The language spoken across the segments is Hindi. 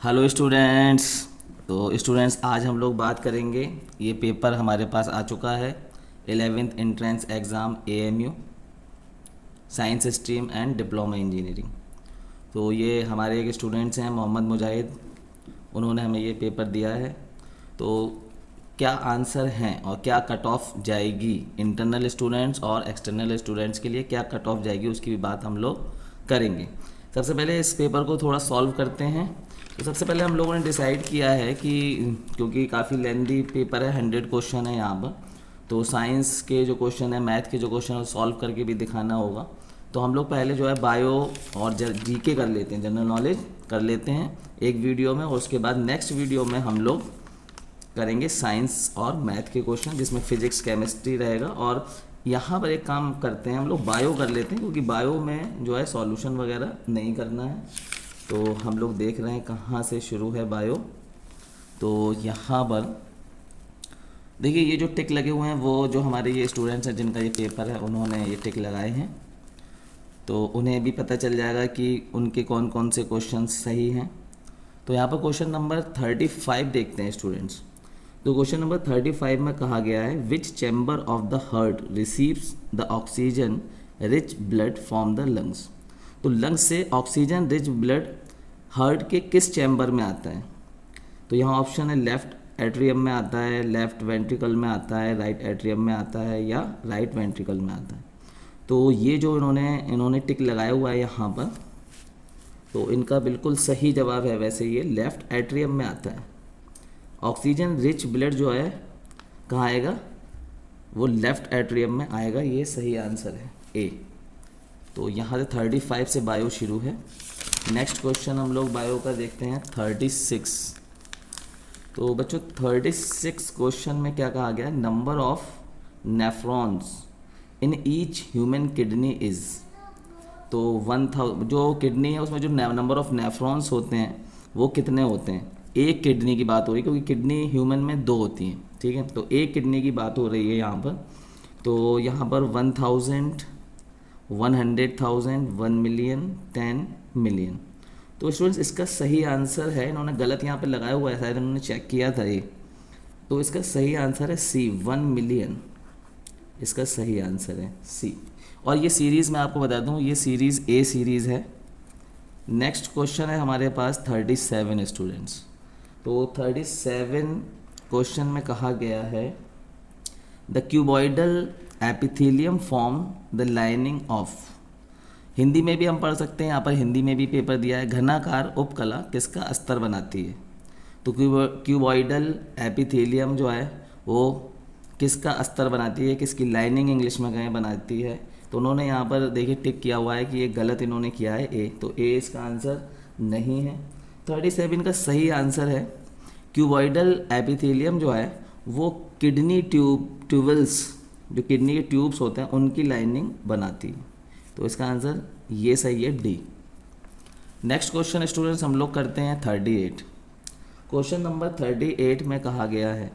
Hello students. तो स्टूडेंट्स आज हम लोग बात करेंगे, ये पेपर हमारे पास आ चुका है 11th entrance exam AMU science stream and diploma engineering. तो ये हमारे एक स्टूडेंट्स हैं मोहम्मद मुजाहिद, उन्होंने हमें ये पेपर दिया है। तो क्या आंसर हैं और क्या कट ऑफ जाएगी इंटरनल स्टूडेंट्स और एक्सटर्नल स्टूडेंट्स के लिए, क्या कट ऑफ जाएगी उसकी भी बात हम लोग करेंगे। सबसे पहले इस पेपर को थोड़ा सॉल्व करते हैं। तो सबसे पहले हम लोगों ने डिसाइड किया है कि क्योंकि काफ़ी लेंदी पेपर है, 100 क्वेश्चन है यहाँ पर, तो साइंस के जो क्वेश्चन है, मैथ के जो क्वेश्चन है सॉल्व करके भी दिखाना होगा। तो हम लोग पहले जो है बायो और जीके कर लेते हैं, जनरल नॉलेज कर लेते हैं एक वीडियो में, और उसके बाद नेक्स्ट वीडियो में हम लोग करेंगे साइंस और मैथ के क्वेश्चन, जिसमें फिजिक्स केमिस्ट्री रहेगा। और यहाँ पर एक काम करते हैं, हम लोग बायो कर लेते हैं, क्योंकि बायो में जो है सॉल्यूशन वगैरह नहीं करना है। तो हम लोग देख रहे हैं कहाँ से शुरू है बायो। तो यहाँ पर देखिए ये जो टिक लगे हुए हैं वो जो हमारे ये स्टूडेंट्स हैं जिनका ये पेपर है, उन्होंने ये टिक लगाए हैं। तो उन्हें भी पता चल जाएगा कि उनके कौन कौन से क्वेश्चन सही हैं। तो यहाँ पर क्वेश्चन नंबर 35 देखते हैं स्टूडेंट्स। तो क्वेश्चन नंबर 35 में कहा गया है, which chamber of the heart receives the oxygen rich blood from the lungs. तो लंग्स से ऑक्सीजन रिच ब्लड हार्ट के किस चैम्बर में आता है। तो यहाँ ऑप्शन है लेफ्ट एट्रियम में आता है, लेफ्ट वेंट्रिकल में आता है, राइट एट्रियम में आता है, या राइट वेंट्रिकल में आता है। तो ये जो इन्होंने टिक लगाया हुआ है यहाँ पर, तो इनका बिल्कुल सही जवाब है। वैसे ये लेफ्ट एट्रियम में आता है। ऑक्सीजन रिच ब्लड जो है कहाँ आएगा, वो लेफ्ट एट्रियम में आएगा। ये सही आंसर है ए। तो यहाँ से 35 से बायो शुरू है। नेक्स्ट क्वेश्चन हम लोग बायो का देखते हैं 36। तो बच्चों 36 क्वेश्चन में क्या कहा गया है, number of nephrons in each human kidney is. तो 1000 जो किडनी है उसमें जो नंबर ऑफ नेफ्रॉन्स होते हैं वो कितने होते हैं। एक किडनी की बात हो रही है, क्योंकि किडनी ह्यूमन में 2 होती हैं, ठीक है। तो एक किडनी की बात हो रही है यहाँ पर। तो यहाँ पर 1000, 100,000, 1 मिलियन, 10 मिलियन। तो स्टूडेंट्स इसका सही आंसर है, इन्होंने गलत यहाँ पे लगाया हुआ है, शायद इन्होंने चेक किया था ये। तो इसका सही आंसर है सी, 1 मिलियन। इसका सही आंसर है सी। और ये सीरीज़ मैं आपको बता दूँ, ये सीरीज़ ए सीरीज़ है। नेक्स्ट क्वेश्चन है हमारे पास 37 स्टूडेंट्स। तो 37 क्वेश्चन में कहा गया है, the cuboidal epithelium form the lining of. Hindi में भी हम पढ़ सकते हैं, यहाँ पर हिंदी में भी पेपर दिया है, घनाकार उपकला किसका अस्तर बनाती है। तो क्यूबॉइडल एपिथेलियम जो है वो किसका अस्तर बनाती है, किसकी लाइनिंग इंग्लिश में कहें बनाती है। तो उन्होंने यहाँ पर देखिए टिक किया हुआ है कि ये गलत इन्होंने किया है ए। तो ए इसका आंसर नहीं है। 37 का सही आंसर है क्यूबॉइडल एपिथेलियम जो है वो किडनी ट्यूबल्स, जो किडनी के ट्यूब्स होते हैं उनकी लाइनिंग बनाती है। तो इसका आंसर ये सही है डी। नेक्स्ट क्वेश्चन स्टूडेंट्स हम लोग करते हैं 38। क्वेश्चन नंबर 38 में कहा गया है,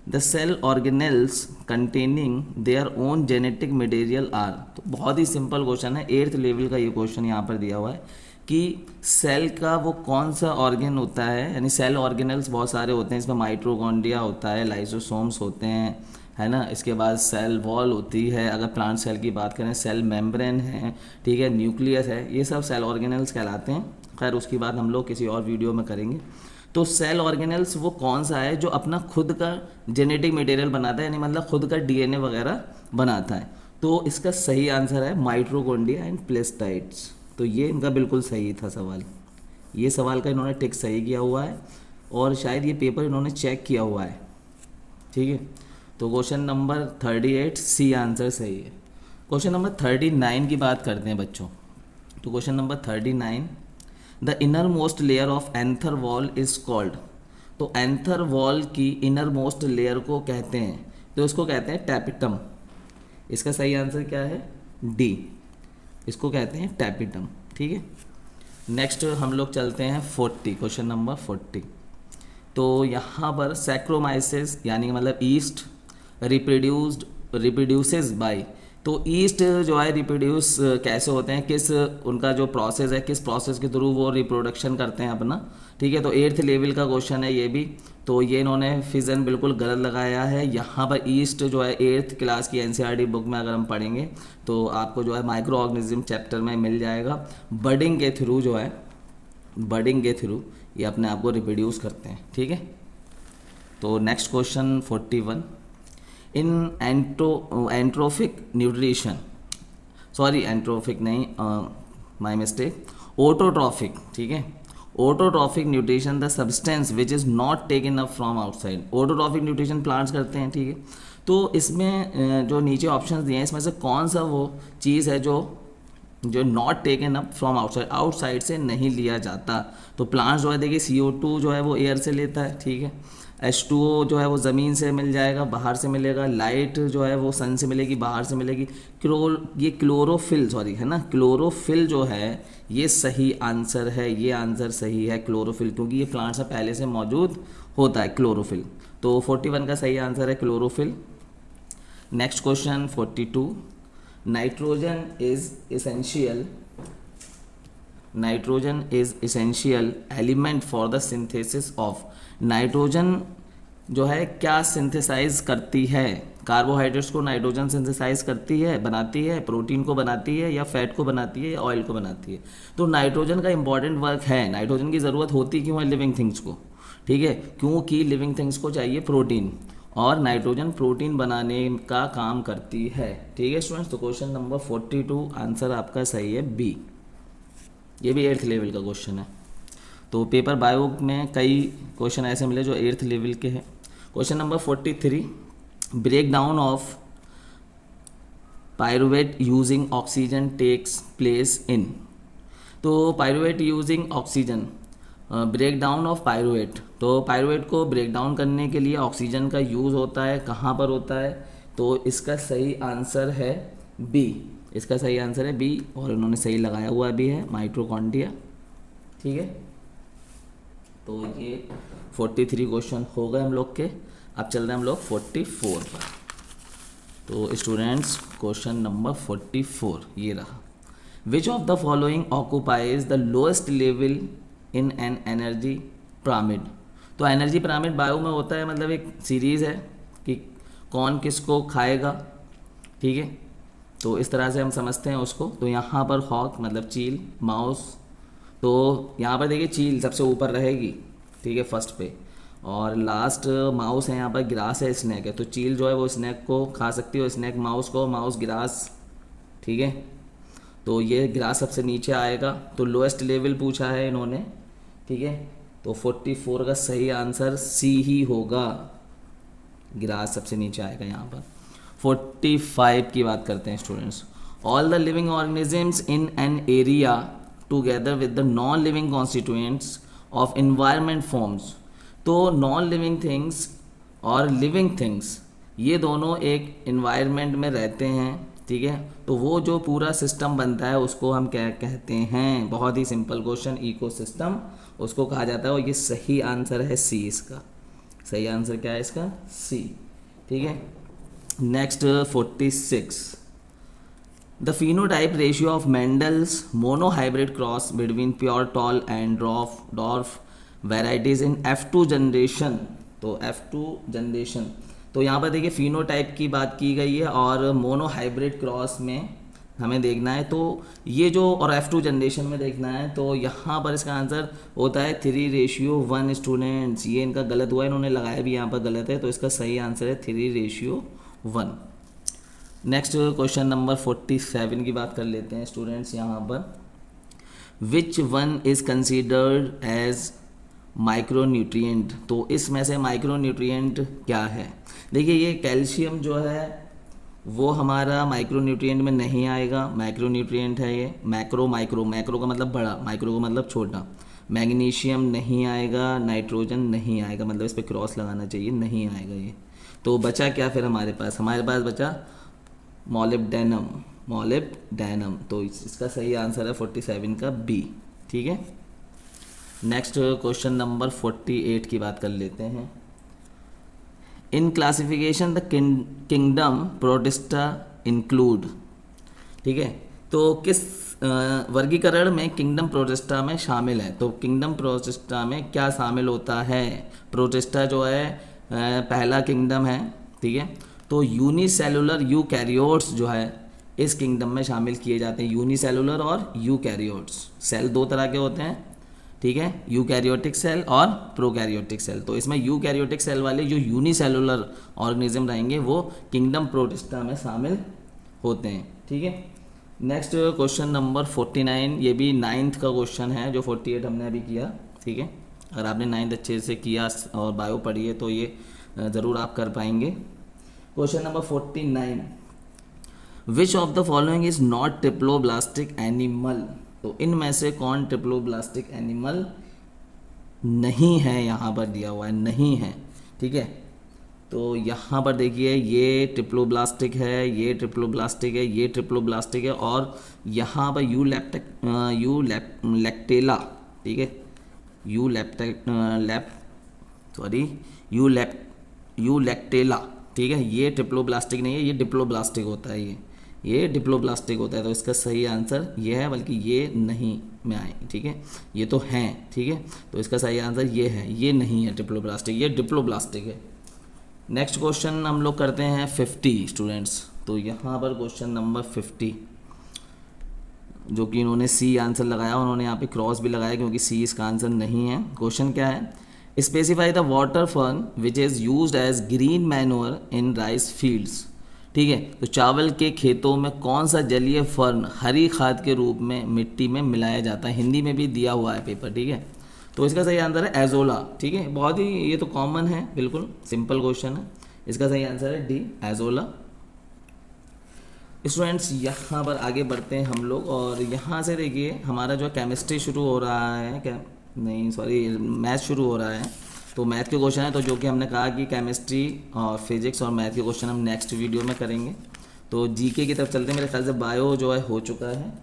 the cell organelles containing their own genetic material are. तो बहुत ही सिंपल क्वेश्चन है, 8th लेवल का ये क्वेश्चन यहाँ पर दिया हुआ है कि सेल का वो कौन सा ऑर्गेन होता है। यानी सेल ऑर्गेनल्स बहुत सारे होते हैं, इसमें माइटोकॉन्ड्रिया होता है, लाइसोसोम्स होते हैं, है ना। इसके बाद सेल वॉल होती है, अगर प्लांट सेल की बात करें सेल मेम्ब्रेन है, ठीक है, न्यूक्लियस है, ये सब सेल ऑर्गेनल्स कहलाते हैं। खैर उसकी बात हम लोग किसी और वीडियो में करेंगे। तो सेल ऑर्गेनल्स वो कौन सा है जो अपना खुद का जेनेटिक मटेरियल बनाता है, यानी मतलब खुद का डीएनए वगैरह बनाता है। तो इसका सही आंसर है माइटोकॉन्ड्रिया एंड प्लेस्टाइड्स। तो ये इनका बिल्कुल सही था सवाल। ये सवाल का इन्होंने टिक सही किया हुआ है और शायद ये पेपर इन्होंने चेक किया हुआ है, ठीक है। तो क्वेश्चन नंबर 38 सी आंसर सही है। क्वेश्चन नंबर 39 की बात करते हैं बच्चों। तो question number 39, the inner most layer of anther wall is called. तो एंथर वॉल की इनर मोस्ट लेयर को कहते हैं, तो इसको कहते हैं टैपिटम। इसका सही आंसर क्या है डी, इसको कहते हैं टैपिटम, ठीक है। नेक्स्ट हम लोग चलते हैं 40, क्वेश्चन नंबर 40। तो यहाँ पर सैक्रोमाइसिस यानी मतलब ईस्ट रिप्रोड्यूसेस बाय तो ईस्ट जो है रिप्रोड्यूस कैसे होते हैं, किस उनका जो प्रोसेस है, किस प्रोसेस के थ्रू वो रिप्रोडक्शन करते हैं अपना, ठीक है। तो 8th लेवल का क्वेश्चन है ये भी। तो ये इन्होंने फिजन बिल्कुल गलत लगाया है। यहाँ पर ईस्ट जो है 8th क्लास की एनसीईआरटी बुक में अगर हम पढ़ेंगे तो आपको जो है माइक्रो ऑर्गेनिज्म चैप्टर में मिल जाएगा। बडिंग के थ्रू जो है, बडिंग के थ्रू ये अपने आप को रिप्रोड्यूस करते हैं, ठीक है। तो नेक्स्ट क्वेश्चन 41, इन एंट्रोफिक न्यूट्रिशन, सॉरी एंट्रोफिक नहीं, माय मिस्टेक, ऑटोट्रॉफिक, ठीक है। Autotrophic nutrition the substance which is not taken up from outside. Autotrophic nutrition plants करते हैं, ठीक है। तो इसमें जो नीचे ऑप्शंस दिए हैं इसमें से कौन सा वो चीज़ है जो not taken up from outside, outside से नहीं लिया जाता। तो प्लांट्स जो है देखिए CO2 जो है वो एयर से लेता है, ठीक है। H2O जो है वो ज़मीन से मिल जाएगा, बाहर से मिलेगा। लाइट जो है वो सन से मिलेगी, बाहर से मिलेगी। ये क्लोरोफिल, सॉरी है ना, क्लोरोफिल जो है ये सही आंसर है, ये आंसर सही है क्लोरोफिल, क्योंकि ये प्लांट्स में पहले से मौजूद होता है क्लोरोफिल। तो 41 का सही आंसर है chlorophyll. Next question 42, nitrogen is essential element for the synthesis of. Nitrogen जो है क्या सिंथेसाइज करती है? कार्बोहाइड्रेट्स को नाइट्रोजन सिंथेसाइज करती है, बनाती है, प्रोटीन को बनाती है, या फैट को बनाती है, या ऑयल को बनाती है। तो नाइट्रोजन का इंपॉर्टेंट वर्क है। नाइट्रोजन की ज़रूरत होती क्यों है लिविंग थिंग्स को, ठीक है, क्योंकि लिविंग थिंग्स को चाहिए प्रोटीन, और नाइट्रोजन प्रोटीन बनाने का काम करती है, ठीक है स्टूडेंट्स। तो क्वेश्चन नंबर 42 आंसर आपका सही है बी। ये भी 8th लेवल का क्वेश्चन है। तो पेपर बायो में कई क्वेश्चन ऐसे मिले जो 8th लेवल के हैं। Question number 43, break down of pyruvate using oxygen takes place in. तो pyruvate using oxygen, break down of pyruvate, तो पायरुवेट को ब्रेक डाउन करने के लिए ऑक्सीजन का यूज़ होता है, कहाँ पर होता है? तो इसका सही आंसर है बी, इसका सही आंसर है बी, और उन्होंने सही लगाया हुआ भी है, माइटोकॉन्ड्रिया, ठीक है। तो ये 43 क्वेश्चन हो गए हम लोग के। अब चल रहे हैं हम लोग 44 पर। तो स्टूडेंट्स क्वेश्चन नंबर 44 ये रहा, विच of the following occupies the lowest level in an energy pyramid. तो एनर्जी पिरामिड बायो में होता है, मतलब एक सीरीज़ है कि कौन किसको खाएगा, ठीक है। तो इस तरह से हम समझते हैं उसको। तो यहाँ पर हॉक मतलब चील, माउस, तो यहाँ पर देखिए चील सबसे ऊपर रहेगी, ठीक है, फर्स्ट पे, और लास्ट माउस है, यहाँ पर ग्रास है, स्नैक है। तो चील जो है वो स्नैक को खा सकती है, स्नैक माउस को, माउस ग्रास, ठीक है। तो ये ग्रास सबसे नीचे आएगा। तो लोएस्ट लेवल पूछा है इन्होंने, ठीक है। तो 44 का सही आंसर सी ही होगा, ग्रास सबसे नीचे आएगा यहाँ पर। 45 की बात करते हैं students, all the living organisms in an area together with the non living constituents of environment forms. तो नॉन लिविंग थिंग्स और लिविंग थिंग्स ये दोनों एक इन्वायरमेंट में रहते हैं, ठीक है। तो वो जो पूरा सिस्टम बनता है उसको हम क्या कहते हैं? बहुत ही सिंपल क्वेश्चन, इकोसिस्टम उसको कहा जाता है, और ये सही आंसर है सी। इसका सही आंसर क्या है? इसका सी, ठीक है। Next 46, the phenotype ratio of Mendel's monohybrid cross between pure tall and dwarf varieties in F2 generation. तो F2 जनरेशन, तो यहाँ पर देखिए फिनोटाइप की बात की गई है और मोनोहाइब्रिड क्रॉस में हमें देखना है। तो ये जो, और F2 जनरेशन में देखना है, तो यहाँ पर इसका आंसर होता है 3:1 स्टूडेंट्स। ये इनका गलत हुआ है, इन्होंने लगाया भी यहाँ पर गलत है, तो इसका सही आंसर है 3:1। नेक्स्ट क्वेश्चन नंबर 47 की बात कर लेते हैं स्टूडेंट्स। यहाँ पर which one is considered as micronutrient. तो इसमें से माइक्रोन्यूट्रिएंट क्या है? देखिए ये कैल्शियम जो है वो हमारा माइक्रोन्यूट्रिएंट में नहीं आएगा, माइक्रोन्यूट्रिएंट है ये। मैक्रो का मतलब बड़ा, माइक्रो का मतलब छोटा। मैग्नीशियम नहीं आएगा, नाइट्रोजन नहीं आएगा, मतलब इस पर क्रॉस लगाना चाहिए, नहीं आएगा ये। तो बचा क्या फिर हमारे पास बचा मॉलिब्डेनम। तो इसका सही आंसर है 47 का बी, ठीक है। नेक्स्ट क्वेश्चन नंबर 48 की बात कर लेते हैं। In classification the kingdom protista include. ठीक है। तो किस वर्गीकरण में किंगडम प्रोटेस्टा में शामिल है? तो किंगडम प्रोटेस्टा में क्या शामिल होता है? प्रोटेस्टा जो है पहला किंगडम है, ठीक है। तो यूनिसेलुलर यूकैरियोट्स जो है इस किंगडम में शामिल किए जाते हैं। यूनिसेलुलर और यूकैरियोट्स, सेल दो तरह के होते हैं, ठीक है, यूकैरियोटिक सेल और प्रोकैरियोटिक सेल। तो इसमें यूकैरियोटिक सेल वाले जो यूनिसेलुलर ऑर्गेनिज्म रहेंगे वो किंगडम प्रोटिस्टा में शामिल होते हैं, ठीक है। नेक्स्ट क्वेश्चन नंबर 49, ये भी 9th का क्वेश्चन है जो 48 हमने अभी किया, ठीक है। अगर आपने 9th अच्छे से किया और बायो पढ़ी है तो ये ज़रूर आप कर पाएंगे। Question number 49, which of the following is not triploblastic animal? तो इनमें से कौन ट्रिप्लोब्लास्टिक एनिमल नहीं है? यहाँ पर दिया हुआ है नहीं है, ठीक है। तो यहाँ पर देखिए ये ट्रिप्लोब्लास्टिक है, ये ट्रिप्लोब्लास्टिक है, ये ट्रिप्लोब्लास्टिक है और यहाँ पर यूलैक्टेला, ठीक है, यूलैक्टेला, ठीक है, ये ट्रिप्लोब्लास्टिक नहीं है, ये डिप्लोब्लास्टिक होता है, ये डिप्लोब्लास्टिक होता है। तो इसका सही आंसर ये है, बल्कि ये नहीं में आए, ठीक है, ये तो हैं, ठीक है। तो इसका सही आंसर ये है, ये नहीं है ट्रिप्लोब्लास्टिक, ये डिप्लोब्लास्टिक है। नेक्स्ट क्वेश्चन हम लोग करते हैं 50 स्टूडेंट्स। तो यहाँ पर क्वेश्चन नंबर 50, जो कि इन्होंने सी आंसर लगाया, उन्होंने यहाँ पे क्रॉस भी लगाया क्योंकि सी इसका आंसर नहीं है। क्वेश्चन क्या है? Specify the water fern which is used as green manure in rice fields, ठीक है। तो चावल के खेतों में कौन सा जलीय फर्न हरी खाद के रूप में मिट्टी में मिलाया जाता है? हिंदी में भी दिया हुआ है पेपर, ठीक है। तो इसका सही आंसर है एजोला, ठीक है। बहुत ही ये तो कॉमन है, बिल्कुल सिंपल क्वेश्चन है। इसका सही आंसर है डी, एजोला। स्टूडेंट्स यहाँ पर आगे बढ़ते हैं हम लोग और यहाँ से देखिए हमारा जो केमिस्ट्री शुरू हो रहा है, क्या नहीं सॉरी मैथ शुरू हो रहा है। तो मैथ के क्वेश्चन है, तो जो कि हमने कहा कि केमिस्ट्री और फिजिक्स और मैथ के क्वेश्चन हम नेक्स्ट वीडियो में करेंगे। तो जीके की तरफ चलते हैं। मेरे ख्याल से बायो जो है हो चुका है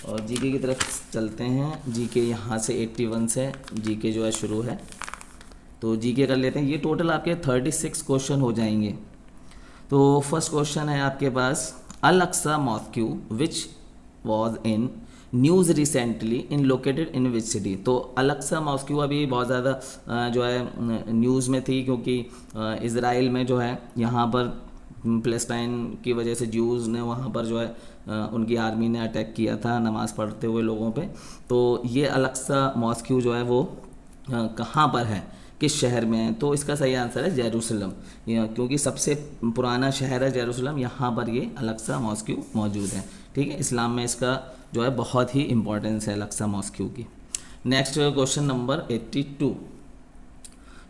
और जीके की तरफ चलते हैं। जीके यहाँ से 81 से जीके जो है शुरू है, तो जीके कर लेते हैं। ये टोटल आपके 36 क्वेश्चन हो जाएंगे। तो फर्स्ट क्वेश्चन है आपके पास, Al-Aqsa mosque which was in news recently in located in which city? तो अल-अक्सा मॉस्क्यू अभी बहुत ज़्यादा जो है न्यूज़ में थी, क्योंकि इज़राइल में जो है यहाँ पर पैलेस्टाइन की वजह से ज्यूज़ ने वहाँ पर जो है उनकी आर्मी ने अटैक किया था नमाज़ पढ़ते हुए लोगों पे। तो ये अल-अक्सा मॉस्क्यू जो है वो कहाँ पर है, किस शहर में है? तो इसका सही आंसर है जेरूसलम, क्योंकि सबसे पुराना शहर है जेरूसलम, यहाँ पर ये अल-अक्सा मॉस्क्यू मौजूद है, ठीक है। इस्लाम में इसका जो है बहुत ही इंपॉर्टेंस है अल-अक्सा मॉस्क्यू की। Next question number 82।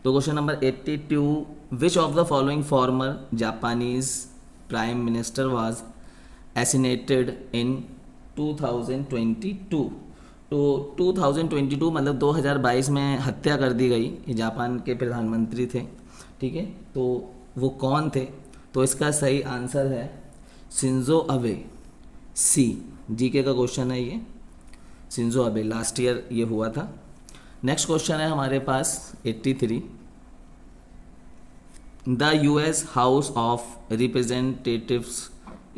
तो question number 82, which of the following former Japanese prime minister was assassinated in 2022? तो 2022 मतलब 2022 में हत्या कर दी गई। ये जापान के प्रधानमंत्री थे, ठीक है। तो वो कौन थे? तो इसका सही आंसर है शिंजो अबे, सी। जीके का क्वेश्चन है ये, शिंजो अबे, लास्ट ईयर ये हुआ था। नेक्स्ट क्वेश्चन है हमारे पास 83, the US house of representatives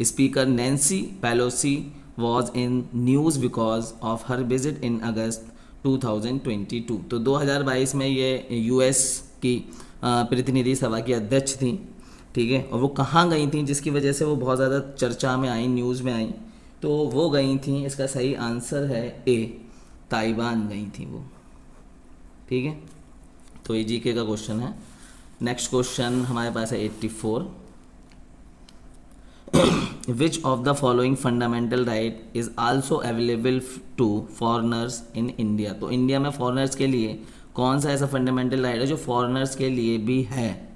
speaker Nancy Pelosi was in news because of her visit in August 2022। तो 2022 में ये यूएस की प्रतिनिधि सभा की अध्यक्ष थी, ठीक है। और वो कहाँ गई थी जिसकी वजह से वो बहुत ज़्यादा चर्चा में आई, न्यूज़ में आई? तो वो गई थी, इसका सही आंसर है ए, ताइवान गई थी वो, ठीक है। तो ये जीके का क्वेश्चन है। नेक्स्ट क्वेश्चन हमारे पास है 84, Which of the following fundamental right is also available to foreigners in India? तो इंडिया में फॉरेनर्स के लिए कौन सा ऐसा फंडामेंटल राइट है जो फॉरेनर्स के लिए भी है,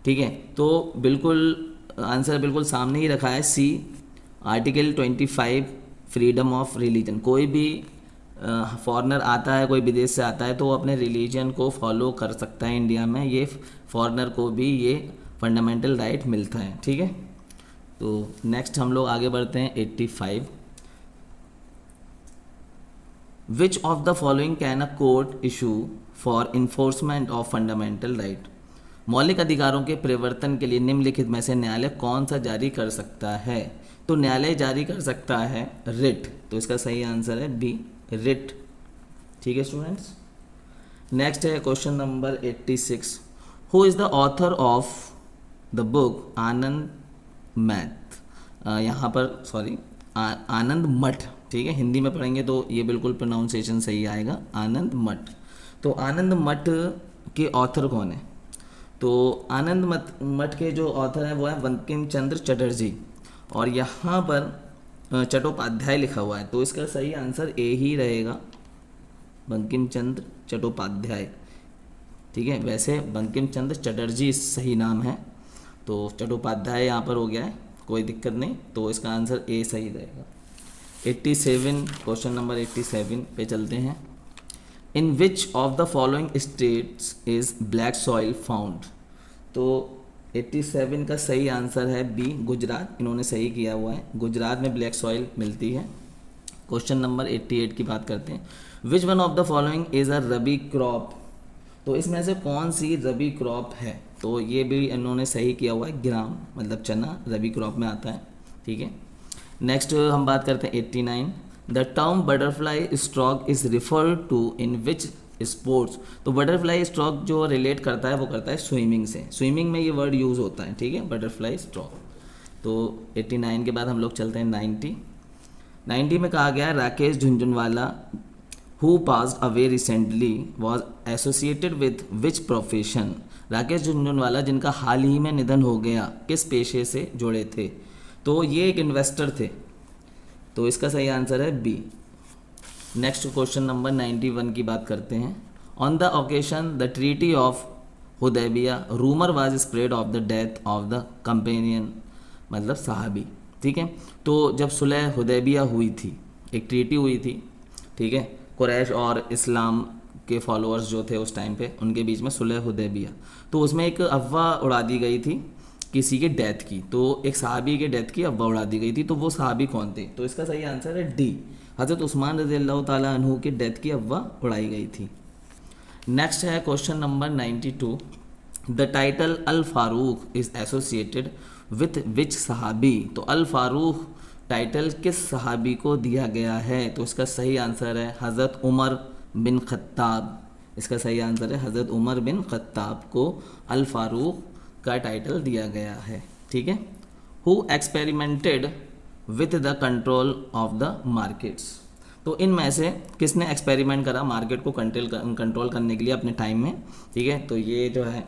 ठीक है। तो बिल्कुल आंसर बिल्कुल सामने ही रखा है, सी, आर्टिकल 25 फ्रीडम ऑफ रिलीजन। कोई भी फॉरेनर आता है, कोई विदेश से आता है तो वो अपने रिलीजन को फॉलो कर सकता है इंडिया में, ये फॉरेनर को भी ये फंडामेंटल राइट मिलता है, ठीक है। तो नेक्स्ट हम लोग आगे बढ़ते हैं 85, विच of the following can a court issue for enforcement of fundamental right? मौलिक अधिकारों के परिवर्तन के लिए निम्नलिखित में से न्यायालय कौन सा जारी कर सकता है? तो न्यायालय जारी कर सकता है रिट, तो इसका सही आंसर है बी, रिट। ठीक है स्टूडेंट्स। नेक्स्ट है question number 86, who is the author of the book Anand Math, यहाँ पर सॉरी आनंद मठ, ठीक है, हिंदी में पढ़ेंगे तो ये बिल्कुल प्रोनाउंसिएशन सही आएगा, आनंद मठ। तो आनंद मठ के ऑथर कौन है? तो आनंद मठ के जो ऑथर हैं वो है बंकिम चंद्र चटर्जी, और यहाँ पर चट्टोपाध्याय लिखा हुआ है, तो इसका सही आंसर ए ही रहेगा, बंकिम चंद्र चट्टोपाध्याय। ठीक है, वैसे बंकिम चंद्र चटर्जी सही नाम है, तो चट्टोपाध्याय यहाँ पर हो गया है, कोई दिक्कत नहीं, तो इसका आंसर ए सही रहेगा। 87, क्वेश्चन नंबर 87 पे चलते हैं। In which of the following states is black soil found, तो 87 का सही आंसर है बी, गुजरात। इन्होंने सही किया हुआ है, गुजरात में ब्लैक सॉइल मिलती है। क्वेश्चन नंबर 88 की बात करते हैं। Which one of the following is a rabi crop, तो इसमें से कौन सी रबी क्रॉप है? तो ये भी इन्होंने सही किया हुआ है, ग्राम मतलब चना रबी क्रॉप में आता है। ठीक है, नेक्स्ट हम बात करते हैं 89, the term butterfly stroke is referred to in which sports, तो बटरफ्लाई स्ट्रोक जो रिलेट करता है वो करता है स्विमिंग से, स्विमिंग में ये वर्ड यूज़ होता है। ठीक है, बटरफ्लाई स्ट्रोक। तो 89 के बाद हम लोग चलते हैं 90 में कहा गया है Rakesh Jhunjhunwala who passed away recently was associated with which profession, Rakesh Jhunjhunwala जिनका हाल ही में निधन हो गया किस पेशे से जुड़े थे? तो ये एक इन्वेस्टर थे, तो इसका सही आंसर है बी। नेक्स्ट क्वेश्चन नंबर 91 की बात करते हैं। On the occasion the treaty of Hudaibiya rumour was spread of the death of the companion, मतलब सहाबी। ठीक है, तो जब सुलह हुदैबिया हुई थी, एक ट्रीटी हुई थी, ठीक है, कुरैश और इस्लाम के फॉलोअर्स जो थे उस टाइम पे उनके बीच में सुलह हुदैबिया, तो उसमें एक अफवाह उड़ा दी गई थी किसी के डेथ की, तो एक सहाबी के डेथ की अफवाह उड़ा दी गई थी, तो वो सहाबी कौन थे? तो इसका सही आंसर है डी, हज़रत उस्मान रज़ियल्लाहु ताला अन्हु के डेथ की अफवाह उड़ाई गई थी। नेक्स्ट है question number 92, the title Al Farooq is associated with which सहाबी, तो अल फारूक टाइटल किस सहाबी को दिया गया है? तो इसका सही आंसर है हज़रत उमर बिन खत्ताब, इसका सही आंसर है हज़रत उमर बिन खत्ताब को अल फारूक का टाइटल दिया गया है। ठीक है, who experimented with the control of the markets, तो इनमें से किसने एक्सपेरिमेंट करा मार्केट को कंट्रोल करने के लिए अपने टाइम में? ठीक है, तो ये जो है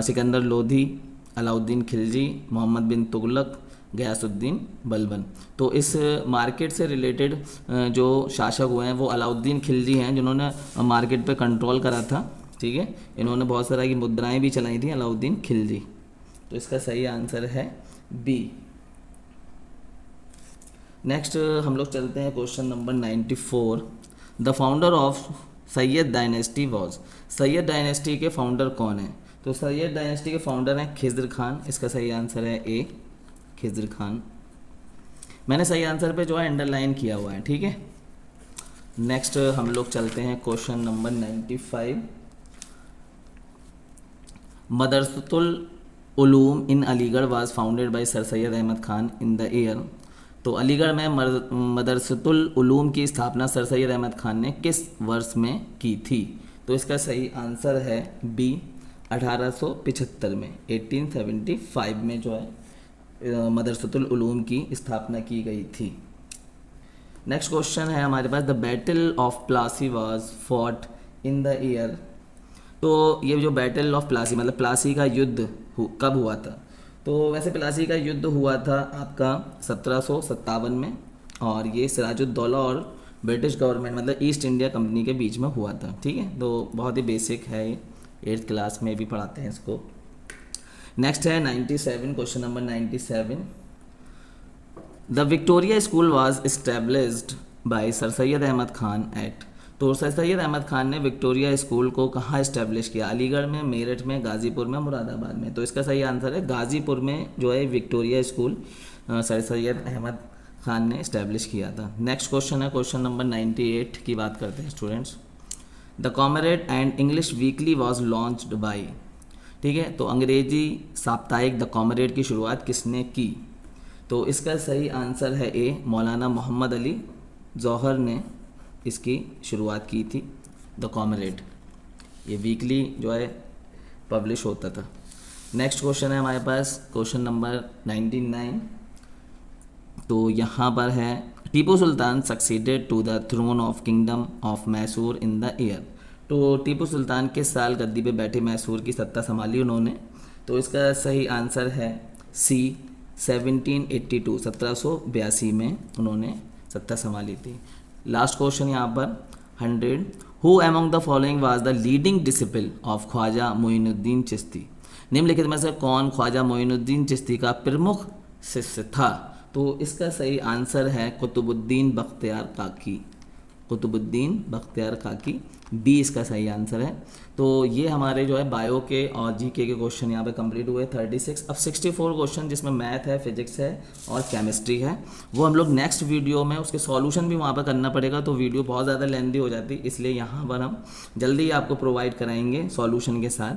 सिकंदर लोधी, अलाउद्दीन खिलजी, मोहम्मद बिन तुगलक, गयासुद्दीन बलबन। तो इस मार्केट से रिलेटेड जो शासक हुए हैं वो अलाउद्दीन खिलजी हैं, जिन्होंने मार्केट पे कंट्रोल करा था। ठीक है, इन्होंने बहुत सारा की मुद्राएं भी चलाई थी, अलाउद्दीन खिलजी, तो इसका सही आंसर है बी। नेक्स्ट हम लोग चलते हैं question number 94, the founder of Syed dynasty was, Syed dynasty के फाउंडर कौन है? तो सैयद डायनेस्टी के फाउंडर हैं खिज़्र खान, इसका सही आंसर है ए, खिज़्र खान। मैंने सही आंसर पे जो है अंडरलाइन किया हुआ है। ठीक है, नेक्स्ट हम लोग चलते हैं question number 95, Madrasatul Uloom in Aligarh was founded by sir Syed Ahmad Khan in the year, तो अलीगढ़ में मदरसतुल उलूम की स्थापना सर सैयद अहमद खान ने किस वर्ष में की थी? तो इसका सही आंसर है बी, 1875 में, 1875 में जो है मदरसतुल उलूम की स्थापना की गई थी। नेक्स्ट क्वेश्चन है हमारे पास, the battle of Plassey was fought in the year, तो ये जो बैटल ऑफ प्लासी मतलब प्लासी का युद्ध कब हुआ था? तो वैसे प्लासी का युद्ध हुआ था आपका 1757 में, और ये सिराजुद्दौला और ब्रिटिश गवर्नमेंट मतलब ईस्ट इंडिया कंपनी के बीच में हुआ था। ठीक है, तो बहुत ही बेसिक है, 8th क्लास में भी पढ़ाते हैं इसको। नेक्स्ट है 97, question number 97, the Victoria school was established by sir Syed Ahmad Khan at, तो सर सैयद अहमद खान ने विक्टोरिया स्कूल को कहाँ इस्टेब्लिश किया? अलीगढ़ में, मेरठ में, गाज़ीपुर में, मुरादाबाद में। तो इसका सही आंसर है गाज़ीपुर में जो है Victoria school sir Syed Ahmad Khan ने इस्टेब्लिश किया था। नेक्स्ट क्वेश्चन है क्वेश्चन नंबर 98 की बात करते हैं students, the comrade and English weekly was launched by, ठीक है, तो अंग्रेजी साप्ताहिक द कॉमरेड की शुरुआत किसने की? तो इसका सही आंसर है ए, मौलाना मोहम्मद अली जौहर ने इसकी शुरुआत की थी, द कॉमरेड। ये वीकली जो है पब्लिश होता था। नेक्स्ट क्वेश्चन है हमारे पास, क्वेश्चन नंबर 99। तो यहाँ पर है Tipu Sultan succeeded to the throne of kingdom of Mysore in the year. तो टीपू सुल्तान किस साल गद्दी पे बैठे मैसूर की सत्ता संभाली उन्होंने? तो इसका सही आंसर है सी, 1782, 1782 में उन्होंने सत्ता संभाली थी। लास्ट क्वेश्चन यहाँ पर 100, who among the following was the leading disciple of Khwaja Moinuddin Chishti. निम्नलिखित में से कौन ख्वाजा मोइनुद्दीन चिश्ती का प्रमुख शिष्य था? तो इसका सही आंसर है कुतुबुद्दीन बख्तियार काकी, कुतुबुद्दीन बख्तियार काकी, बी इसका सही आंसर है। तो ये हमारे जो है बायो के और जीके के क्वेश्चन यहाँ पे कंप्लीट हुए 36। अब 64 क्वेश्चन जिसमें मैथ है, फिजिक्स है और केमिस्ट्री है, वो हम लोग नेक्स्ट वीडियो में उसके सॉल्यूशन भी वहाँ पर करना पड़ेगा। तो वीडियो बहुत ज़्यादा लेंथी हो जाती, इसलिए यहाँ पर हम जल्दी आपको प्रोवाइड कराएंगे सॉल्यूशन के साथ।